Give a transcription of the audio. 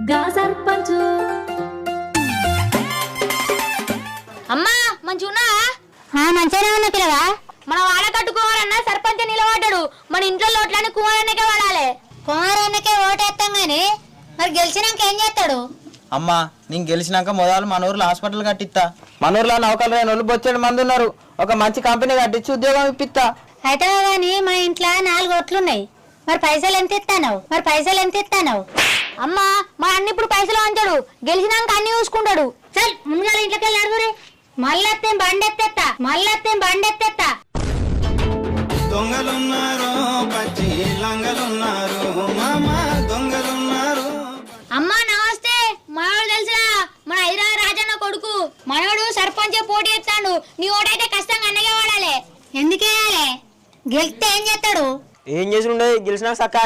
గా సర్పంచు. అమ్మా మంచిగున్నా? మంచిగానే ఉన్నా పిల్లగా. మన వాడ కట్టుకోవాలన్నా సర్పంచ్ నిలబడ్డాడు. మన ఇంట్లో లోట్లని కుమారన్నకే వాడాలి. కుమారన్నకే ఓటేస్తాం గాని మరి గెలిచినాక ఏం చేస్తాడు? అమ్మా నేను గెలిచినాక మొదలు మన ఊర్లో హాస్పిటల్ కట్టిస్తా. మన ఊర్లో నౌకలు 2 రోజులు బొచ్చేడు మంది ఉన్నారు. ఒక మంచి కంపెనీ కట్టించి ఉద్యోగం ఇప్పిస్తా. అయితే గాని మా ఇంట్లో 4 ఓట్లున్నాయి. మరి పైసలు ఎంత ఇస్తానవు? అమ్మా మా అన్న ఇప్పుడు పైసలు అంటాడు. గెలిచినాక అన్ని చూసుకుంటాడు. చల్ ముందుగా ఇంట్లోకి వెళ్ళి అడుగురే. మళ్ళొత్తే బండెత్తేస్తా. దొంగలున్నారు, పచ్చి లంగలున్నారు, మామ దొంగలున్నారు. అమ్మా నమస్తే. మనోడు తెలుసా? మన హైదరాబాద్ రాజన్న కొడుకు. మనోడు సర్పంచ్ పోటీ ఎత్తాడు. నీ ఓటైతే కష్టంగా అన్నగే వాడాలి. ఎందుకేయాలి? గెలిస్తే ఏం చేస్తాడు? ఏం చేసి ఉండేది గెలిచినాక సక్క